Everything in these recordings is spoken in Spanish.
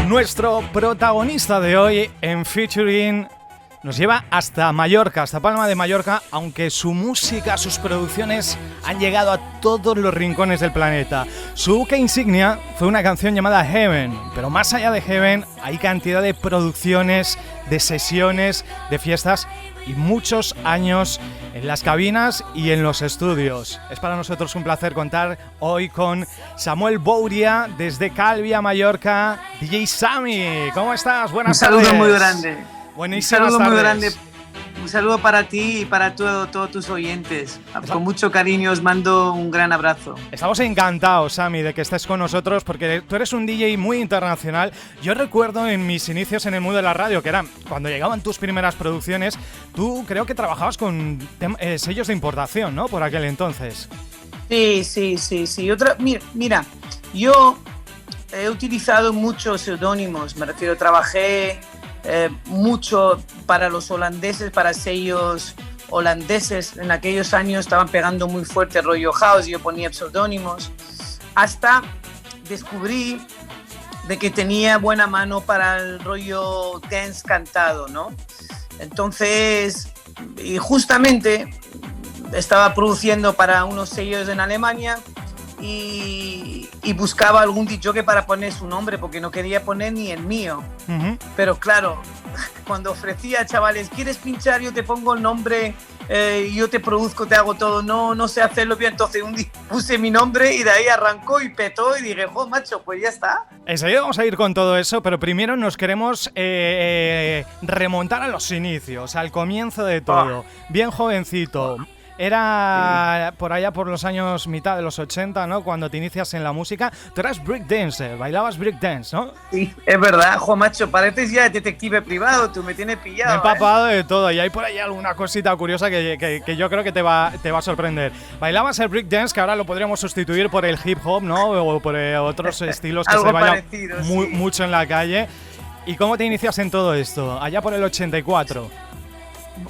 Nuestro protagonista de hoy en Featuring nos lleva hasta Mallorca, hasta Palma de Mallorca, aunque su música, sus producciones han llegado a todos los rincones del planeta. Su buque insignia fue una canción llamada Heaven, pero más allá de Heaven hay cantidad de producciones, de sesiones, de fiestas y muchos años en las cabinas y en los estudios. Es para nosotros un placer contar hoy con Samuel Bouria desde Calvia, Mallorca. DJ Sammy, ¿cómo estás? Buenas tardes. Un saludo muy grande. Buenísimas un saludo tardes. muy grande. Un saludo para ti y para todos tus oyentes. Con mucho cariño os mando un gran abrazo. Estamos encantados, Sammy, de que estés con nosotros porque tú eres un DJ muy internacional. Yo recuerdo en mis inicios en el mundo de la radio, que era cuando llegaban tus primeras producciones, tú creo que trabajabas con sellos de importación, ¿no? Por aquel entonces. Sí. Mira, yo he utilizado muchos seudónimos. Me refiero, trabajé mucho para los holandeses, para sellos holandeses. En aquellos años estaban pegando muy fuerte el rollo house y yo ponía pseudónimos, hasta descubrí de que tenía buena mano para el rollo dance cantado, ¿no? Entonces, y justamente estaba produciendo para unos sellos en Alemania y buscaba algún DJ para poner su nombre porque no quería poner ni el mío. Pero claro, cuando ofrecía, chavales, ¿quieres pinchar? Yo te pongo el nombre, yo te produzco, te hago todo. No sé hacerlo bien. Entonces un día puse mi nombre y de ahí arrancó y petó y dije, jo, macho, pues ya está. Enseguida vamos a ir con todo eso, pero primero nos queremos remontar a los inicios, al comienzo de todo. Bien jovencito. Era por allá por los años mitad de los 80, ¿no? Cuando te inicias en la música. Tú eras breakdancer, bailabas breakdance, ¿no? Sí, es verdad, jo, macho, pareces ya detective privado, tú me tienes pillado. Me he empapado de todo y hay por ahí alguna cosita curiosa que yo creo que te va a sorprender. Bailabas el breakdance, que ahora lo podríamos sustituir por el hip hop, ¿no? O por otros estilos que se bailan mucho en la calle. ¿Y cómo te inicias en todo esto? Allá por el 84.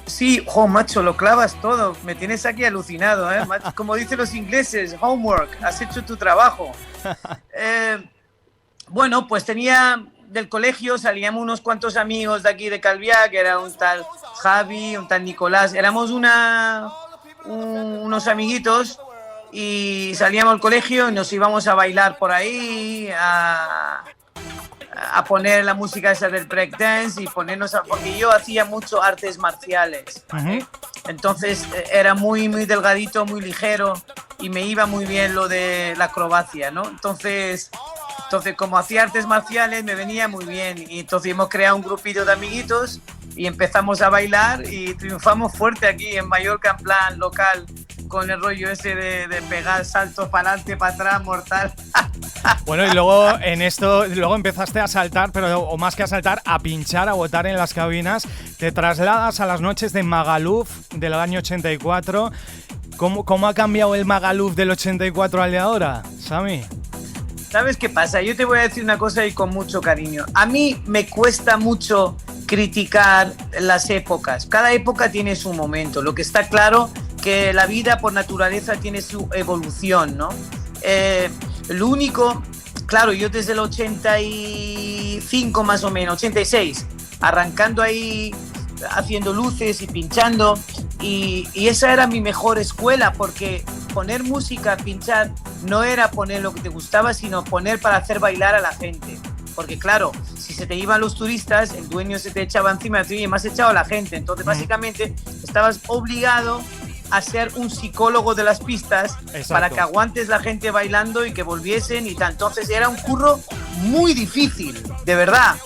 Sí, jo, macho, lo clavas todo. Me tienes aquí alucinado, ¿eh? Como dicen los ingleses, homework, has hecho tu trabajo. Bueno, pues del colegio salíamos unos cuantos amigos de aquí de Calviá, que era un tal Javi, un tal Nicolás. Éramos unos amiguitos y salíamos al colegio y nos íbamos a bailar por ahí, a poner la música esa del breakdance y ponernos porque yo hacía mucho artes marciales, ¿vale? Entonces era muy delgadito, muy ligero y me iba muy bien lo de la acrobacia, ¿no? Entonces como hacía artes marciales me venía muy bien y entonces hemos creado un grupito de amiguitos y empezamos a bailar y triunfamos fuerte aquí en Mallorca en plan local, con el rollo ese de pegar saltos para adelante, para atrás, mortal. Bueno, y luego empezaste a saltar, pero o más que a saltar, a pinchar, a botar en las cabinas. Te trasladas a las noches de Magaluf del año 84. ¿Cómo ha cambiado el Magaluf del 84 al de ahora, Sammy? ¿Sabes qué pasa? Yo te voy a decir una cosa y con mucho cariño. A mí me cuesta mucho criticar las épocas. Cada época tiene su momento. Lo que está claro que la vida por naturaleza tiene su evolución, ¿no? Lo único, claro, yo desde el 85 más o menos, 86, arrancando ahí, haciendo luces y pinchando, y esa era mi mejor escuela, porque poner música, pinchar, no era poner lo que te gustaba, sino poner para hacer bailar a la gente. Porque claro, si se te iban los turistas, el dueño se te echaba encima de ti y me has echado a la gente. Entonces básicamente estabas obligado a ser un psicólogo de las pistas. Exacto. Para que aguantes la gente bailando y que volviesen y tal. Entonces era un curro muy difícil, de verdad.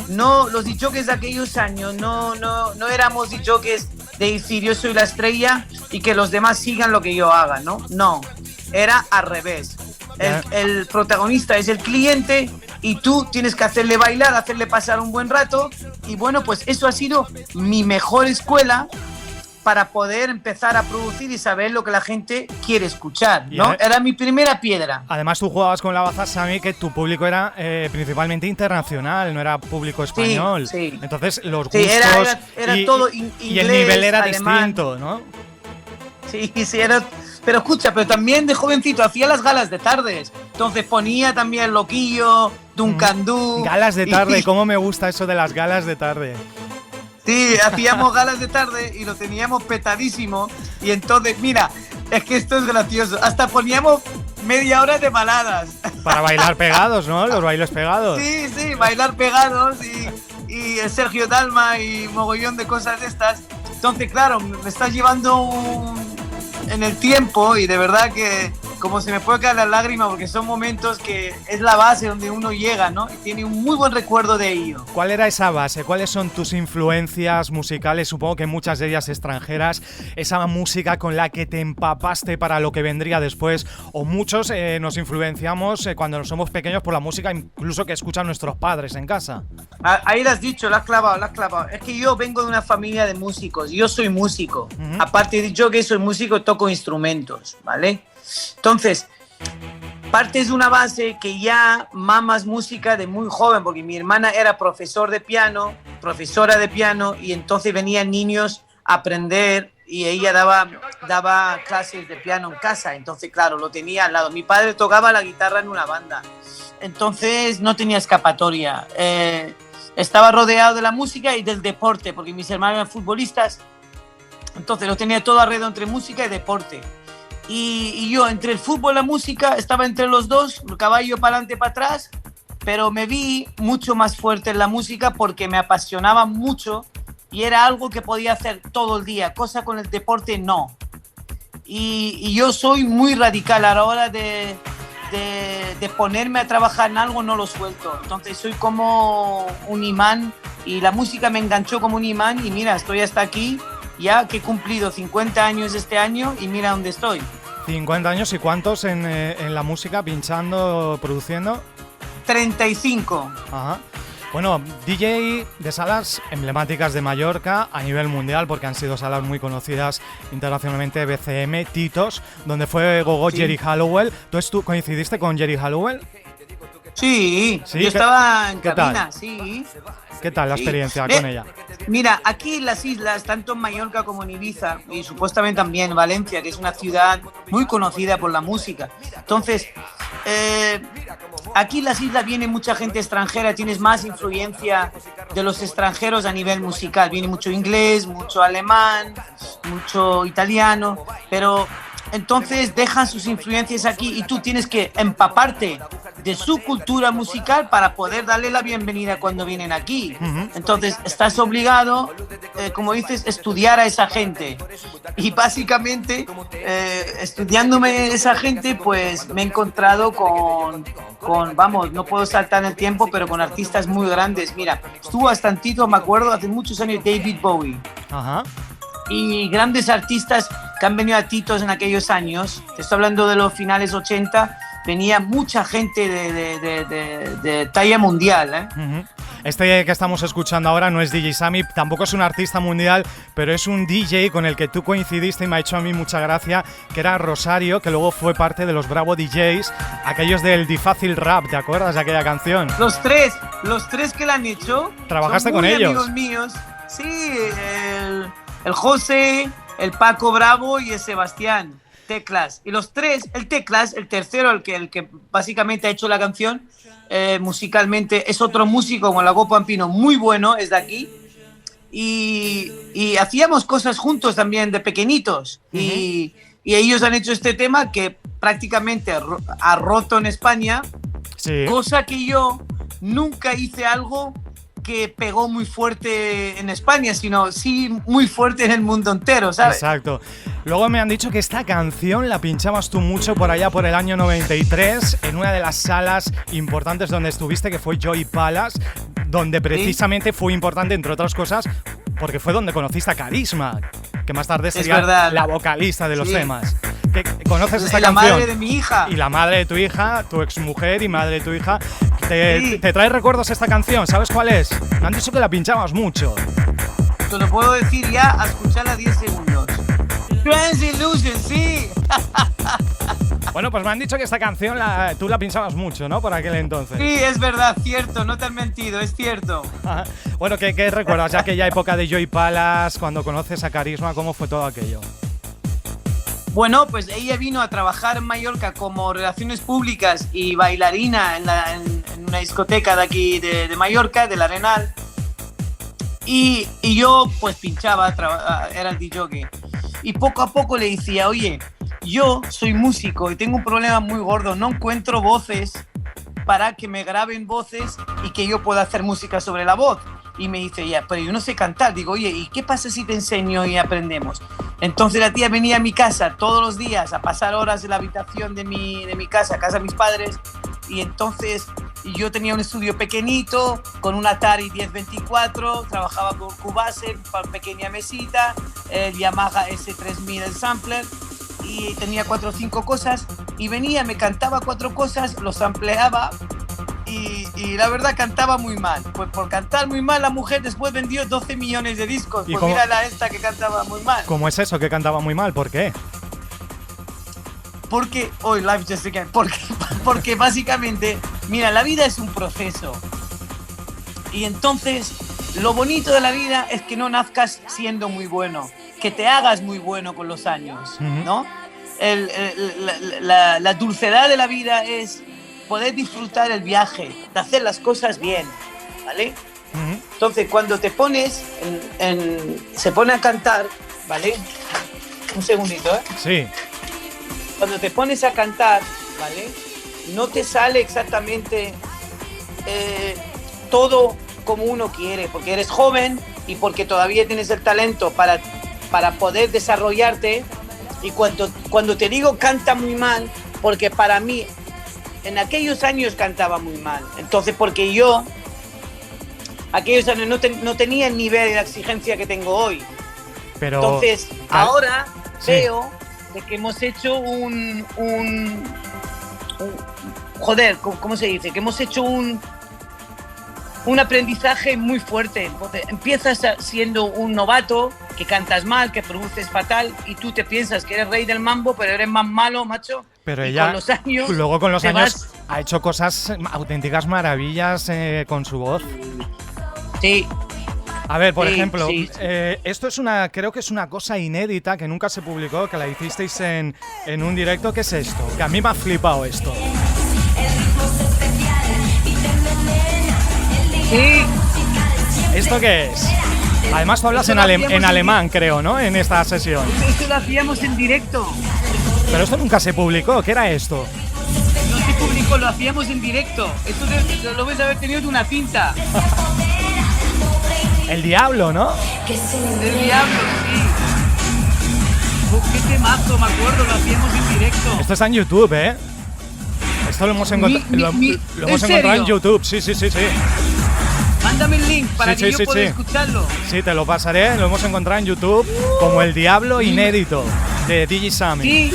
No, los DJs de aquellos años no éramos DJs de decir yo soy la estrella y que los demás sigan lo que yo haga, ¿no? No, era al revés. El protagonista es el cliente y tú tienes que hacerle bailar, hacerle pasar un buen rato, y bueno, pues eso ha sido mi mejor escuela para poder empezar a producir y saber lo que la gente quiere escuchar, ¿no? Era mi primera piedra. Además tú jugabas con la baza, Sammy, que tu público era principalmente internacional, no era público español. Sí. Entonces los gustos era todo inglés, y el nivel era alemán. Distinto, ¿no? Sí, era... Pero escucha, pero también de jovencito hacía las galas de tardes. Entonces ponía también el Loquillo, Duncan Du. Galas de tarde, cómo me gusta eso de las galas de tarde. Sí, hacíamos galas de tarde y lo teníamos petadísimo. Y entonces, mira, es que esto es gracioso. Hasta poníamos media hora de baladas. Para bailar pegados, ¿no? Los bailes pegados. Sí, bailar pegados y el Sergio Dalma y mogollón de cosas de estas. Entonces, claro, me estás llevando en el tiempo y de verdad que como se me puede caer la lágrima porque son momentos que es la base donde uno llega, ¿no? Y tiene un muy buen recuerdo de ello. ¿Cuál era esa base? ¿Cuáles son tus influencias musicales? Supongo que muchas de ellas extranjeras. Esa música con la que te empapaste para lo que vendría después. O muchos nos influenciamos cuando somos pequeños por la música incluso que escuchan nuestros padres en casa. Ahí lo has dicho, lo has clavado. Es que yo vengo de una familia de músicos. Yo soy músico. Aparte de yo que soy músico, toco instrumentos, ¿vale? Entonces, partes de una base que ya mamas música de muy joven, porque mi hermana era profesora de piano, y entonces venían niños a aprender y ella daba clases de piano en casa, entonces claro, lo tenía al lado. Mi padre tocaba la guitarra en una banda, entonces no tenía escapatoria. Estaba rodeado de la música y del deporte, porque mis hermanos eran futbolistas, entonces lo tenía todo alrededor entre música y deporte. Y yo entre el fútbol y la música estaba entre los dos, caballo para adelante, para atrás, pero me vi mucho más fuerte en la música porque me apasionaba mucho y era algo que podía hacer todo el día, cosa con el deporte no. Y yo soy muy radical a la hora de ponerme a trabajar en algo, no lo suelto. Entonces soy como un imán y la música me enganchó como un imán y mira, estoy hasta aquí. Ya que he cumplido 50 años este año y mira dónde estoy. 50 años y ¿cuántos en la música, pinchando, produciendo? 35. Ajá. Bueno, DJ de salas emblemáticas de Mallorca a nivel mundial, porque han sido salas muy conocidas internacionalmente, BCM, Titos, donde fue Gogo, sí. Geri Halliwell. Entonces, ¿tú coincidiste con Geri Halliwell? Sí, yo estaba en cabina, sí. ¿Qué tal la experiencia con ella? Mira, aquí en las islas, tanto en Mallorca como en Ibiza, y supuestamente también en Valencia, que es una ciudad muy conocida por la música. Entonces, aquí en las islas viene mucha gente extranjera, tienes más influencia de los extranjeros a nivel musical. Viene mucho inglés, mucho alemán, mucho italiano, pero entonces dejan sus influencias aquí y tú tienes que empaparte de su cultura musical para poder darle la bienvenida cuando vienen aquí. Entonces estás obligado, como dices, estudiar a esa gente. Y básicamente, estudiándome esa gente, pues me he encontrado con, vamos, no puedo saltar en el tiempo, pero con artistas muy grandes. Mira, estuvo bastantito, me acuerdo, hace muchos años, David Bowie. Ajá. Y grandes artistas que han venido a Titos en aquellos años, te estoy hablando de los finales 80, venía mucha gente de talla mundial, ¿eh? Este que estamos escuchando ahora no es DJ Sammy, tampoco es un artista mundial, pero es un DJ con el que tú coincidiste y me ha hecho a mí mucha gracia, que era Rosario, que luego fue parte de los Bravo DJs, aquellos del Difácil Rap, ¿te acuerdas de aquella canción? Los tres que la han hecho. ¿Trabajaste son muy con ellos? Amigos míos, sí, el José, el Paco Bravo y el Sebastián. Teclas. Y los tres, el Teclas, el tercero, el que básicamente ha hecho la canción, musicalmente es otro músico como Lago Pampino, muy bueno, es de aquí. Y hacíamos cosas juntos también de pequeñitos. Y ellos han hecho este tema que prácticamente ha roto en España. Sí. Cosa que yo nunca hice algo que pegó muy fuerte en España, sino sí muy fuerte en el mundo entero, ¿sabes? Exacto. Luego me han dicho que esta canción la pinchabas tú mucho por allá por el año 93 en una de las salas importantes donde estuviste, que fue Joy Palace, donde precisamente fue importante, entre otras cosas, porque fue donde conociste a Carisma, que más tarde sería la vocalista de los temas. ¿Conoces esta canción? La madre de mi hija. Y la madre de tu hija, tu exmujer y madre de tu hija. ¿Te trae recuerdos esta canción? ¿Sabes cuál es? Me han dicho que la pinchabas mucho. Te lo puedo decir ya a escucharla 10 segundos. Transillusion, sí. Bueno, pues me han dicho que esta canción tú la pinchabas mucho, ¿no? Por aquel entonces. Sí, es verdad, cierto, no te han mentido, es cierto. Bueno, ¿qué recuerdas? Ya aquella época de Joy Palace, cuando conoces a Carisma, ¿cómo fue todo aquello? Bueno, pues ella vino a trabajar en Mallorca como relaciones públicas y bailarina en una discoteca de aquí de Mallorca, del Arenal. Y yo pues pinchaba, era el DJ. Y poco a poco le decía, oye, yo soy músico y tengo un problema muy gordo, no encuentro voces para que me graben voces y que yo pueda hacer música sobre la voz. Y me dice, ya, pero yo no sé cantar. Digo, oye, ¿y qué pasa si te enseño y aprendemos? Entonces la tía venía a mi casa todos los días a pasar horas en la habitación de mi casa de mis padres. Y entonces yo tenía un estudio pequeñito con un Atari 1024, trabajaba con Cubase, pequeña mesita, el Yamaha S3000 el sampler, y tenía 4 o 5 cosas. Y venía, me cantaba 4 cosas, los sampleaba. Y la verdad cantaba muy mal. Pues por cantar muy mal la mujer después vendió 12 millones de discos. Pues mírala esta que cantaba muy mal. ¿Cómo es eso que cantaba muy mal? ¿Por qué? Porque, hoy live just again, porque básicamente, mira, la vida es un proceso. Y entonces, lo bonito de la vida es que no nazcas siendo muy bueno, que te hagas muy bueno con los años, ¿no? La dulzedad de la vida es poder disfrutar el viaje, de hacer las cosas bien, ¿vale? Entonces, cuando te pones se pone a cantar, ¿vale? Un segundito, ¿eh? Sí. Cuando te pones a cantar, ¿vale? No te sale exactamente todo como uno quiere, porque eres joven y porque todavía tienes el talento para poder desarrollarte. Y cuando te digo canta muy mal, porque para mí en aquellos años cantaba muy mal. Entonces, porque yo aquellos años no tenía el nivel de la exigencia que tengo hoy. Pero entonces, ahora sí. veo de que hemos hecho joder, ¿cómo se dice? Que hemos hecho un aprendizaje muy fuerte. Empiezas siendo un novato, que cantas mal, que produces fatal, y tú te piensas que eres rey del mambo, pero eres más malo, macho. Pero y ella, con los años, luego con los años, ha hecho cosas, auténticas maravillas con su voz. Sí. A ver, por sí, ejemplo, sí. Esto creo que es una cosa inédita que nunca se publicó, que la hicisteis en un directo. ¿Qué es esto? Que a mí me ha flipado esto. Sí. ¿Esto qué es? Además tú hablas en alemán, creo, ¿no? En esta sesión. Esto lo hacíamos en directo. Pero esto nunca se publicó. ¿Qué era esto? No se publicó, lo hacíamos en directo. Esto lo ves haber tenido de una cinta. El Diablo, ¿no? El Diablo, sí. Qué temazo, me acuerdo, lo hacíamos en directo. Esto está en YouTube, ¿eh? Esto lo hemos encontrado en YouTube. Sí. Mándame el link para que yo pueda sí. escucharlo. Sí, te lo pasaré. Lo hemos encontrado en YouTube como El Diablo inédito de DJ Sammy. Sí.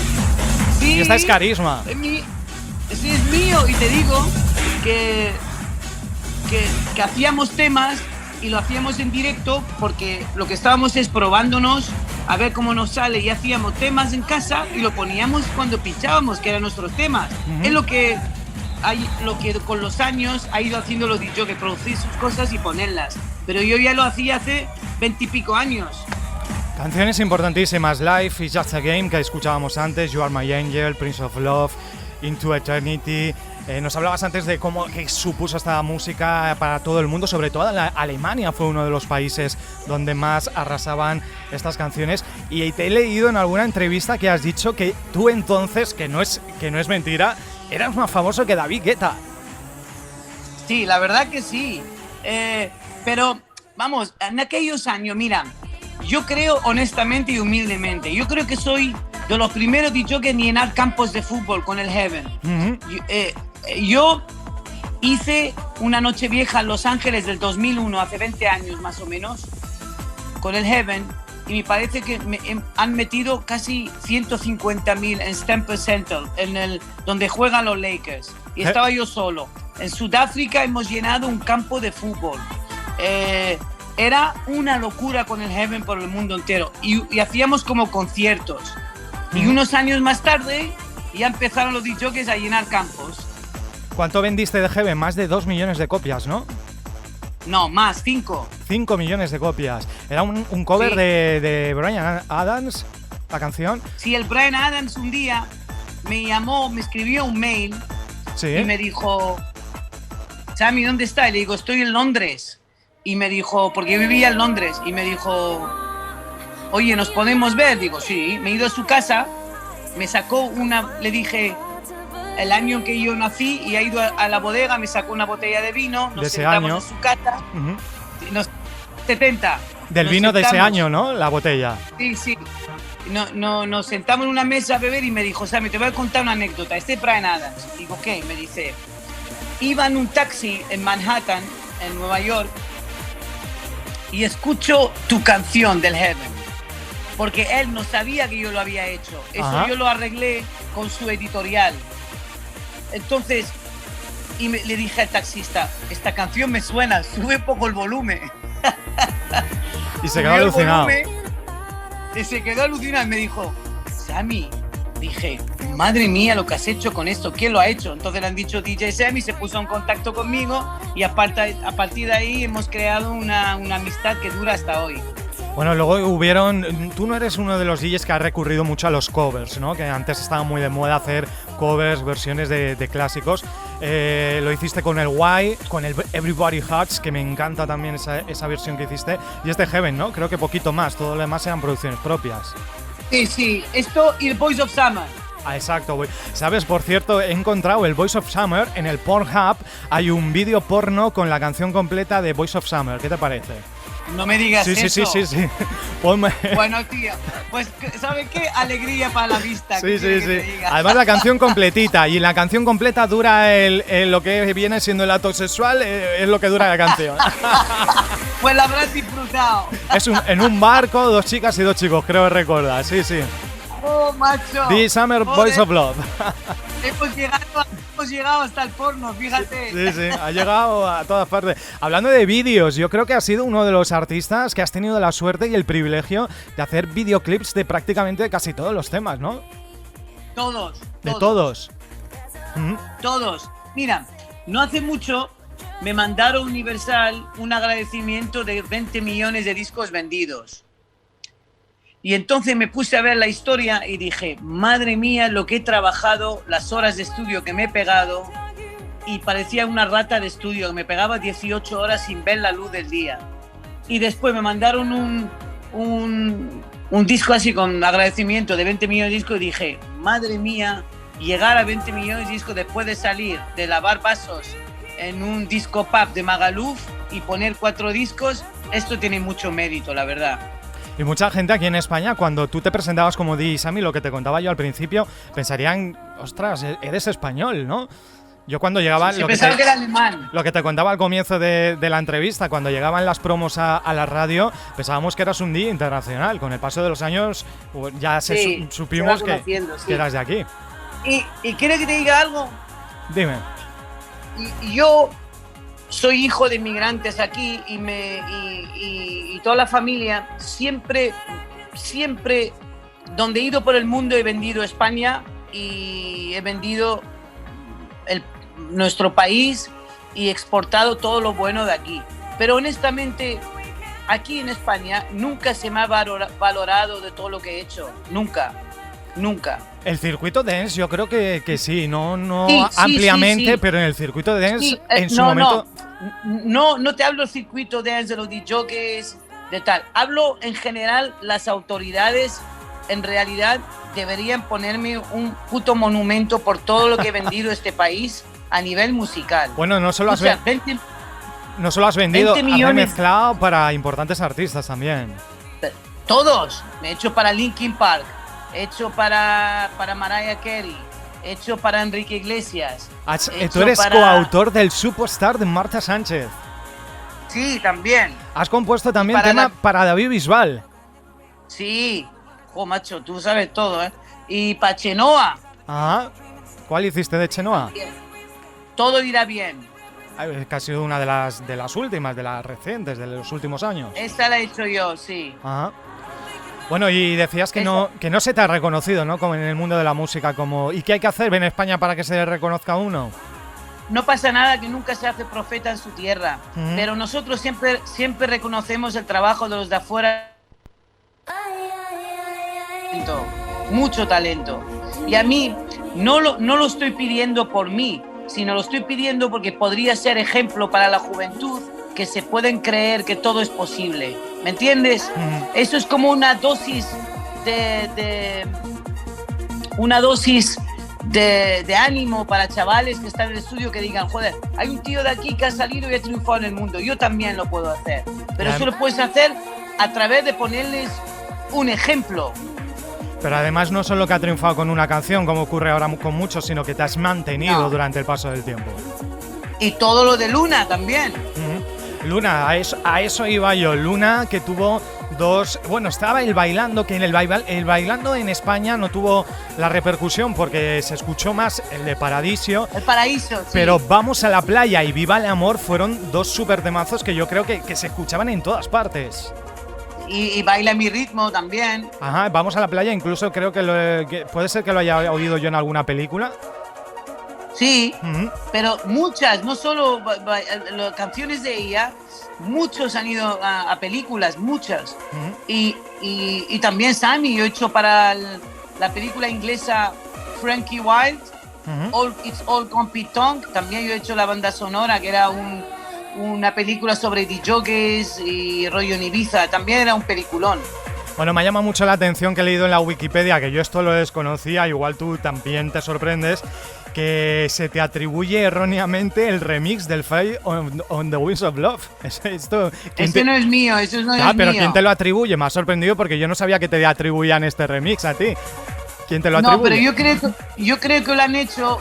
Y esta es Carisma. Sí, es mío. Y te digo que hacíamos temas y lo hacíamos en directo porque lo que estábamos es probándonos a ver cómo nos sale, y hacíamos temas en casa y lo poníamos cuando pinchábamos, que eran nuestros temas. Es lo que con los años ha ido haciendo los DJ, que producir sus cosas y ponerlas. Pero yo ya lo hacía hace 20 y pico años. Canciones importantísimas: Life is Just a Game, que escuchábamos antes, You Are My Angel, Prince of Love, Into Eternity. Nos hablabas antes de cómo que supuso esta música para todo el mundo, sobre todo Alemania fue uno de los países donde más arrasaban estas canciones. Y te he leído en alguna entrevista que has dicho que tú entonces, que no es mentira, eras más famoso que David Guetta. Sí, la verdad que sí. Pero, vamos, en aquellos años, mira, yo creo honestamente y humildemente, yo creo que soy de los primeros DJs que llenar campos de fútbol con el Heaven. Yo hice una noche vieja en Los Ángeles del 2001, hace 20 años más o menos, con el Heaven, y me parece que han metido casi 150.000 en Staples Center, donde juegan los Lakers, y estaba yo solo. En Sudáfrica hemos llenado un campo de fútbol. Era una locura con el Heaven por el mundo entero, y hacíamos como conciertos. Y unos años más tarde ya empezaron los DJs a llenar campos. ¿Cuánto vendiste de Heaven? Más de 2 millones de copias, ¿no? No, más, 5. 5 millones de copias. Era un cover, sí, de Bryan Adams. la canción. Sí, el Bryan Adams un día me llamó, me escribió un mail y me dijo, Sammy, ¿dónde está? Y le digo, estoy en Londres. Y me dijo, porque yo vivía en Londres, y me dijo, oye, ¿nos podemos ver? Digo, sí. Me he ido a su casa, me sacó le dije el año en que yo nací, y ha ido a la bodega, me sacó una botella de vino, nos sentamos en su casa, 70. Del vino de ese año, ¿no? La botella. Sí. Nos sentamos en una mesa a beber y me dijo, Sammy, te voy a contar una anécdota. Este es Bryan Adams. Digo, ¿qué? Me dice, iba en un taxi en Manhattan, en Nueva York, y escucho tu canción del Heaven, porque él no sabía que yo lo había hecho. Eso yo lo arreglé con su editorial. Entonces, le dije al taxista, esta canción me suena, sube poco el volumen. Y se quedó alucinado. Y se quedó alucinado y me dijo, Sammy, dije, madre mía lo que has hecho con esto, ¿quién lo ha hecho? Entonces le han dicho DJ Sammy, se puso en contacto conmigo y a partir de ahí hemos creado una amistad que dura hasta hoy. Bueno, luego tú no eres uno de los DJs que ha recurrido mucho a los covers, ¿no? Que antes estaba muy de moda hacer covers, versiones de clásicos. Lo hiciste con el Why, con el Everybody Hurts, que me encanta también esa versión que hiciste. Y Heaven, ¿no? Creo que poquito más, todo lo demás eran producciones propias. Sí, esto y el Voice of Summer. Exacto, sabes, por cierto, he encontrado el Voice of Summer en el Pornhub. Hay un vídeo porno con la canción completa de Voice of Summer. ¿Qué te parece? No me digas eso. Sí. Ponme. Bueno, tío, pues ¿sabes qué? Alegría para la vista. Sí. Además la canción completita, y la canción completa dura lo que viene siendo el acto sexual, es lo que dura la canción. Pues la habrás disfrutado. Es en un barco, 2 chicas y 2 chicos, creo recordar, sí. Oh, macho. The Summer Voice of Love. Hemos llegado hasta el porno, fíjate. Sí, ha llegado a todas partes. Hablando de vídeos, yo creo que has sido uno de los artistas que has tenido la suerte y el privilegio de hacer videoclips de prácticamente casi todos los temas, ¿no? Todos. ¿De todos? Todos. Mira, no hace mucho me mandaron Universal un agradecimiento de 20 millones de discos vendidos. Y entonces me puse a ver la historia y dije, madre mía, lo que he trabajado, las horas de estudio que me he pegado, y parecía una rata de estudio, me pegaba 18 horas sin ver la luz del día. Y después me mandaron un disco así con agradecimiento de 20 millones de discos y dije, madre mía, llegar a 20 millones de discos después de salir, de lavar vasos en un disco pub de Magaluf y poner 4 discos, esto tiene mucho mérito, la verdad. Y mucha gente aquí en España, cuando tú te presentabas como DJ Sammy, lo que te contaba yo al principio, pensarían, ostras, eres español, ¿no? Yo cuando llegaba… Sí, pensaba que era alemán. Lo que te contaba al comienzo de la entrevista, cuando llegaban las promos a la radio, pensábamos que eras un DJ internacional. Con el paso de los años ya supimos que eras de aquí. ¿Y quieres que te diga algo? Dime. Y yo soy hijo de inmigrantes aquí y toda la familia, siempre, donde he ido por el mundo he vendido España y he vendido nuestro país y exportado todo lo bueno de aquí. Pero honestamente, aquí en España nunca se me ha valorado de todo lo que he hecho, nunca. El circuito dance yo creo que sí, no ampliamente, sí. Pero en el circuito dance en su momento… No te hablo del circuito dance de los DJs, de tal. Hablo en general, las autoridades en realidad deberían ponerme un puto monumento por todo lo que he vendido este país a nivel musical. Bueno, no solo has vendido, has remezclado para importantes artistas también. Todos. Me he hecho para Linkin Park, he hecho para Mariah Carey, he hecho para Enrique Iglesias. Tú eres coautor del Superstar de Marta Sánchez. Sí, también. Has compuesto también tema para David Bisbal. Sí. Macho, tú sabes todo, ¿eh? Y para Chenoa. Ah, ¿cuál hiciste de Chenoa? Todo irá bien. Que ha sido una de las últimas, de las recientes, de los últimos años. Esta la he hecho yo, sí. Ajá. Bueno, y decías que no se te ha reconocido, ¿no? Como en el mundo de la música, ¿y qué hay que hacer en España para que se le reconozca a uno? No pasa nada, que nunca se hace profeta en su tierra. Pero nosotros siempre reconocemos el trabajo de los de afuera. mucho talento. Y a mí no lo estoy pidiendo por mí, sino lo estoy pidiendo porque podría ser ejemplo para la juventud, que se pueden creer que todo es posible. ¿Me entiendes? Eso es como una dosis de ánimo para chavales que están en el estudio, que digan, joder, hay un tío de aquí que ha salido y ha triunfado en el mundo, yo también lo puedo hacer. Pero eso lo puedes hacer a través de ponerles un ejemplo. Pero además no solo que ha triunfado con una canción, como ocurre ahora con muchos, sino que te has mantenido durante el paso del tiempo. Y todo lo de Luna también. Luna, a eso iba yo. Luna, que tuvo dos... Bueno, estaba el Bailando, que en el Bailando en España no tuvo la repercusión porque se escuchó más el de Paradiso. El Paraíso, sí. Pero Vamos a la playa y Viva el amor fueron dos súper temazos que yo creo que se escuchaban en todas partes. Y Baila mi ritmo también. Ajá, Vamos a la playa, incluso creo que puede ser que lo haya oído yo en alguna película. Sí, pero muchas, no solo las canciones de ella, muchos han ido a películas, muchas. Y también Sammy, yo he hecho para la película inglesa Frankie Wild, It's All Compy Tongue, también yo he hecho la banda sonora, que era una película sobre DJs y rollo en Ibiza, también era un peliculón. Bueno, me llama mucho la atención que he leído en la Wikipedia, que yo esto lo desconocía, igual tú también te sorprendes, que se te atribuye erróneamente el remix del Fire on the Wings of Love. Ese no es mío, eso no es mío. Pero ¿quién te lo atribuye? Me ha sorprendido porque yo no sabía que te atribuían este remix a ti. ¿Quién te lo atribuye? No, pero yo creo que lo han hecho,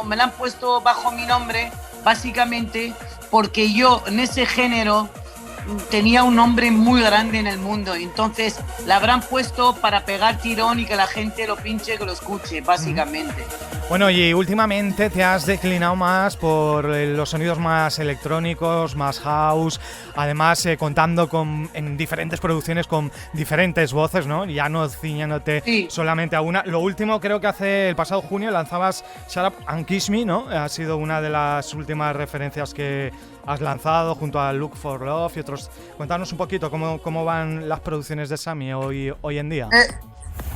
me lo han puesto bajo mi nombre, básicamente porque yo en ese género tenía un nombre muy grande en el mundo, entonces la habrán puesto para pegar tirón y que la gente lo pinche, que lo escuche, básicamente. Bueno, y últimamente te has declinado más por los sonidos más electrónicos, más house, además contando en diferentes producciones con diferentes voces, ¿no? Ya no ciñéndote solamente a una. Lo último, creo que hace el pasado junio lanzabas Shut Up and Kiss Me, ¿no? Ha sido una de las últimas referencias que has lanzado junto a Look for Love y otros. Cuéntanos un poquito cómo van las producciones de Sammy hoy en día.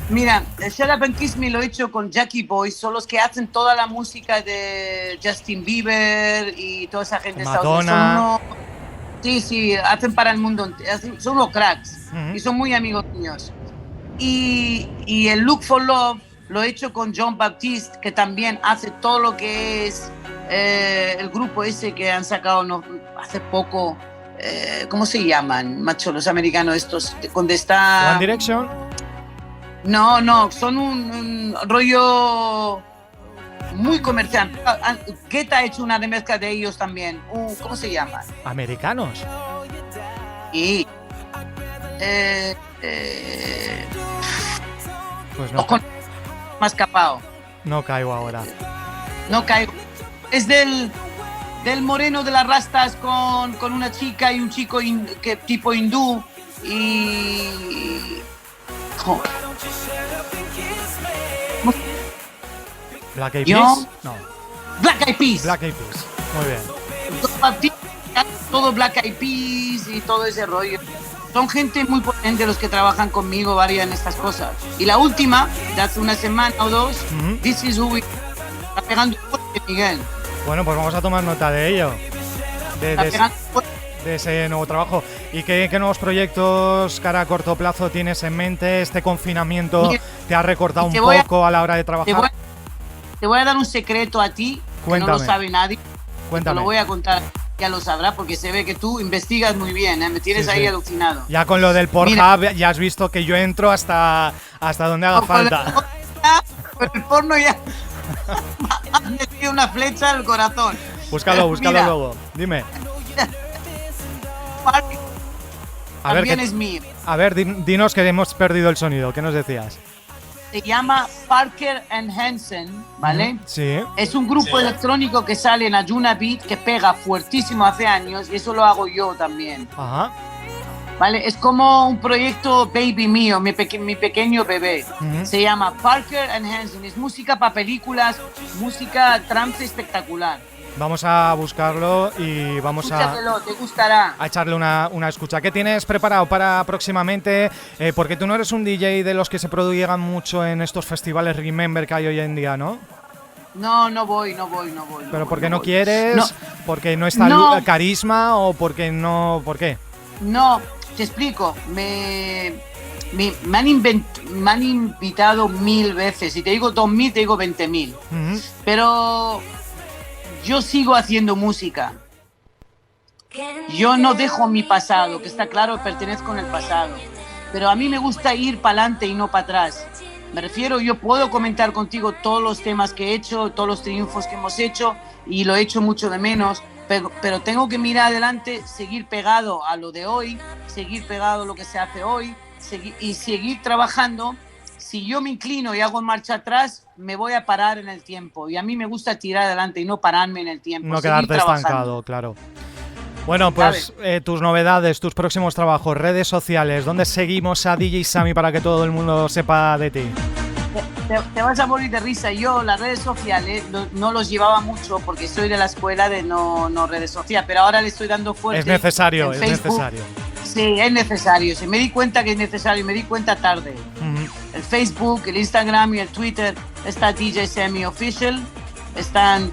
Mira, Shut Up and Kiss Me lo he hecho con Jackie Boy, son los que hacen toda la música de Justin Bieber y toda esa gente. Madonna. Sí, hacen para el mundo, son unos cracks y son muy amigos míos. Y el Look for Love lo he hecho con John Baptiste, que también hace todo lo que es el grupo ese que han sacado hace poco. ¿Cómo se llaman, macho, los americanos estos? ¿Dónde está? One Direction. No, son un rollo muy comercial. Guetta ha hecho una remezcla de ellos también. ¿Cómo se llama? ¿Americanos? Y pues no. Me ha escapado. No caigo ahora. No caigo. Es del moreno de las rastas con una chica y un chico tipo hindú y... Joder. ¿Black Eyed Peas? No. Black Eyed Peas. Black Eyed Peas. Muy bien. Todo Black Eyed Peas y todo ese rollo. Son gente muy potente los que trabajan conmigo varias en estas cosas. Y la última, de hace una semana o dos, This Is Who We... Está pegando fuerte, Miguel. Bueno, pues vamos a tomar nota de ello. De ese nuevo trabajo. ¿Y qué nuevos proyectos cara a corto plazo tienes en mente? ¿Este confinamiento te ha recortado un poco a la hora de trabajar? Te voy a dar un secreto a ti, que no lo sabe nadie. Cuéntame. Te lo voy a contar, ya lo sabrá, porque se ve que tú investigas muy bien, me tienes ahí alucinado. Ya con lo del Pornhub ya has visto que yo entro hasta donde haga falta. Con el porno ya has metido una flecha al corazón. Búscalo luego, dime. También es mío. A ver, dinos que hemos perdido el sonido. ¿Qué nos decías? Se llama Parker and Hansen, ¿vale? Sí. Es un grupo electrónico que sale en Ayuna Beat, que pega fuertísimo hace años, y eso lo hago yo también. Ajá. ¿Vale? Es como un proyecto baby mío, mi pequeño bebé. Se llama Parker and Hansen. Es música para películas, música trance espectacular. Vamos a buscarlo y vamos Escúchatelo, te gustará. a echarle una escucha. ¿Qué tienes preparado para próximamente? Porque tú no eres un DJ de los que se prodigan mucho en estos festivales Remember que hay hoy en día, ¿no? No voy. ¿Pero porque no voy. quieres? No. ¿Porque no está No. carisma o porque no...? ¿Por qué? No, te explico. Me han invitado 1000 veces. Si te digo 2000, te digo 20.000. Ujú. Pero yo sigo haciendo música. Yo no dejo mi pasado, que está claro, pertenezco en el pasado. Pero a mí me gusta ir para adelante y no para atrás. Me refiero, yo puedo comentar contigo todos los temas que he hecho, todos los triunfos que hemos hecho, y lo he hecho mucho de menos, pero tengo que mirar adelante, seguir pegado a lo de hoy, seguir pegado a lo que se hace hoy, y seguir trabajando. Si yo me inclino y hago marcha atrás, me voy a parar en el tiempo. Y a mí me gusta tirar adelante y no pararme en el tiempo. No seguir quedarte trabajando. estancado, claro. Bueno, pues tus novedades, tus próximos trabajos, redes sociales, ¿dónde seguimos a DJ Sammy para que todo el mundo sepa de ti? Te vas a morir de risa. Yo las redes sociales no los llevaba mucho porque soy de la escuela de no redes sociales, pero ahora le estoy dando fuerte. Es necesario, en es Facebook. necesario. Sí, es necesario. Si me di cuenta que es necesario, me di cuenta tarde. Ujú. El Facebook, el Instagram y el Twitter está DJ Sammy Official. Están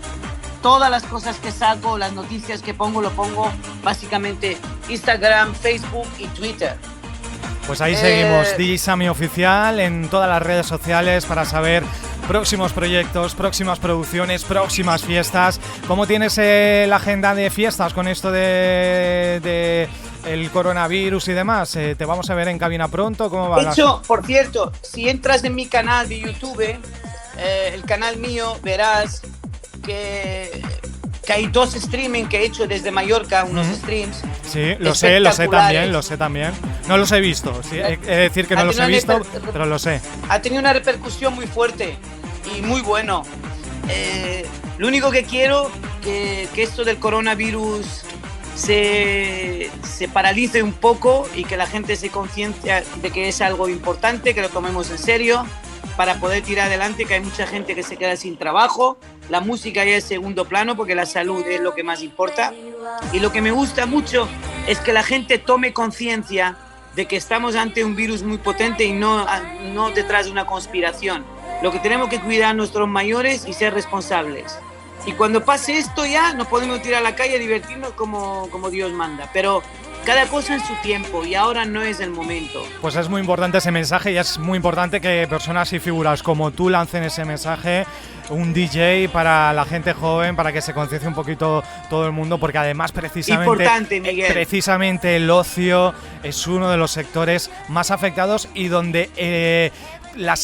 todas las cosas que saco, las noticias que pongo, lo pongo básicamente Instagram, Facebook y Twitter. Pues ahí seguimos, DJ Sammy Oficial en todas las redes sociales para saber próximos proyectos, próximas producciones, próximas fiestas. ¿Cómo tienes la agenda de fiestas con esto de el coronavirus y demás? ¿Te vamos a ver en cabina pronto? ¿Cómo va? De hecho, por cierto, si entras en mi canal de YouTube, el canal mío, verás que hay 2 streaming que he hecho desde Mallorca, unos streams. Sí, lo sé también. No los he visto, sí, he de decir que no los he visto, pero lo sé. Ha tenido una repercusión muy fuerte y muy bueno. Lo único que quiero que esto del coronavirus se paralice un poco y que la gente se conciencie de que es algo importante, que lo tomemos en serio para poder tirar adelante, que hay mucha gente que se queda sin trabajo. La música ya es segundo plano porque la salud es lo que más importa. Y lo que me gusta mucho es que la gente tome conciencia de que estamos ante un virus muy potente y no detrás de una conspiración. Lo que tenemos que cuidar a nuestros mayores y ser responsables. Y cuando pase esto ya nos podemos tirar a la calle a divertirnos como Dios manda. Pero cada cosa en su tiempo y ahora no es el momento. Pues es muy importante ese mensaje y es muy importante que personas y figuras como tú lancen ese mensaje, un DJ para la gente joven, para que se conciencie un poquito todo el mundo, porque además precisamente el ocio es uno de los sectores más afectados y donde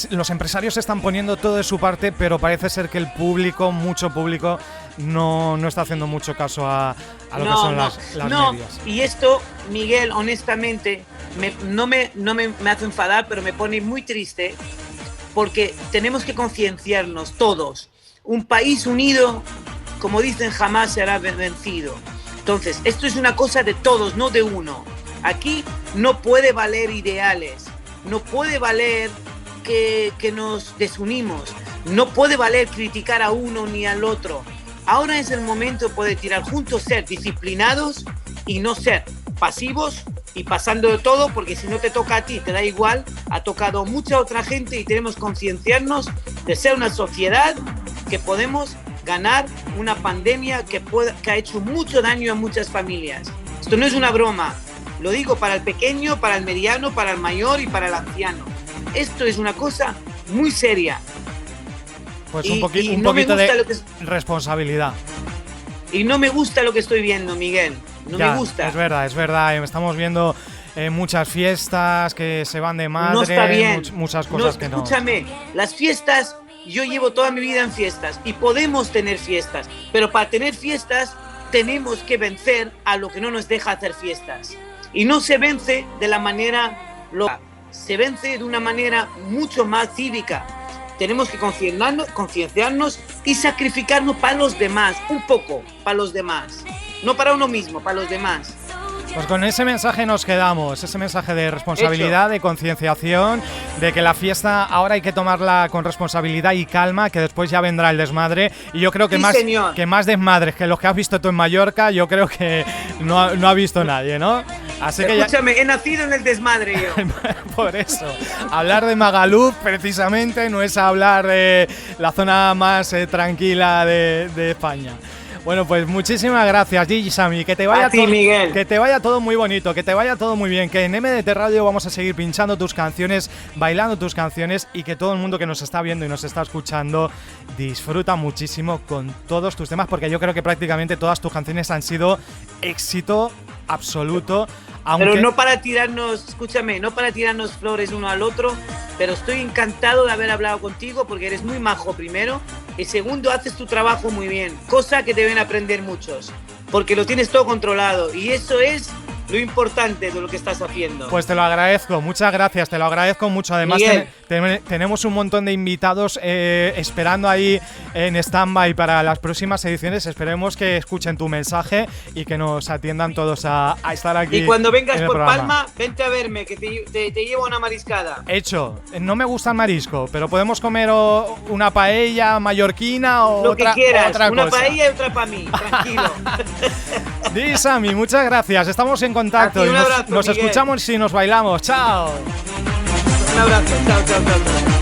los empresarios están poniendo todo de su parte, pero parece ser que el público, mucho público, no está haciendo mucho caso a lo que son las medias. Y esto, Miguel, honestamente, no me hace enfadar, pero me pone muy triste porque tenemos que concienciarnos todos. Un país unido, como dicen, jamás será vencido. Entonces, esto es una cosa de todos, no de uno. Aquí no puede valer ideales, no puede valer que nos desunimos, no puede valer criticar a uno ni al otro. Ahora es el momento de poder tirar juntos, ser disciplinados y no ser pasivos y pasando de todo, porque si no te toca a ti, te da igual, ha tocado mucha otra gente y tenemos que concienciarnos de ser una sociedad que podemos ganar una pandemia que ha hecho mucho daño a muchas familias. Esto no es una broma, lo digo para el pequeño, para el mediano, para el mayor y para el anciano. Esto es una cosa muy seria. Pues un poquito de responsabilidad. Y no me gusta lo que estoy viendo, Miguel. No me gusta. Es verdad. Estamos viendo muchas fiestas que se van de madre. No está bien. Muchas cosas que no. Escúchame, las fiestas, yo llevo toda mi vida en fiestas y podemos tener fiestas. Pero para tener fiestas tenemos que vencer a lo que no nos deja hacer fiestas. Y no se vence de la manera loca. Se vence de una manera mucho más cívica. Tenemos que concienciarnos y sacrificarnos para los demás, un poco para los demás, no para uno mismo, para los demás. Pues con ese mensaje nos quedamos, ese mensaje de responsabilidad, de concienciación, de que la fiesta ahora hay que tomarla con responsabilidad y calma, que después ya vendrá el desmadre. Y yo creo que, sí, más desmadres que los que has visto tú en Mallorca, yo creo que no ha visto nadie, ¿no? Así que escúchame, he nacido en el desmadre yo. Por eso, hablar de Magaluf precisamente no es hablar de la zona más tranquila de España. Bueno, pues muchísimas gracias, DJ Sammy. Que te vaya Miguel. Que te vaya todo muy bonito, que te vaya todo muy bien. Que en MDT Radio vamos a seguir pinchando tus canciones, bailando tus canciones y que todo el mundo que nos está viendo y nos está escuchando disfruta muchísimo con todos tus temas, porque yo creo que prácticamente todas tus canciones han sido éxito absoluto. Pero no para tirarnos, escúchame, no para tirarnos flores uno al otro, pero estoy encantado de haber hablado contigo porque eres muy majo primero y segundo haces tu trabajo muy bien, cosa que deben aprender muchos, porque lo tienes todo controlado y eso es lo importante de lo que estás haciendo. Pues te lo agradezco, muchas gracias, te lo agradezco mucho. Además tenemos un montón de invitados esperando ahí en stand-by para las próximas ediciones. Esperemos que escuchen tu mensaje y que nos atiendan todos a estar aquí. Y cuando vengas por programa. Palma, vente a verme, que te llevo una mariscada. Hecho, no me gusta el marisco, pero podemos comer una paella mallorquina o lo otra, que quieras, otra una cosa. paella y otra para mí, tranquilo. Di Sammy, muchas gracias, estamos en contacto. Ti, un abrazo, nos escuchamos y nos bailamos. Chao. Un abrazo, chao.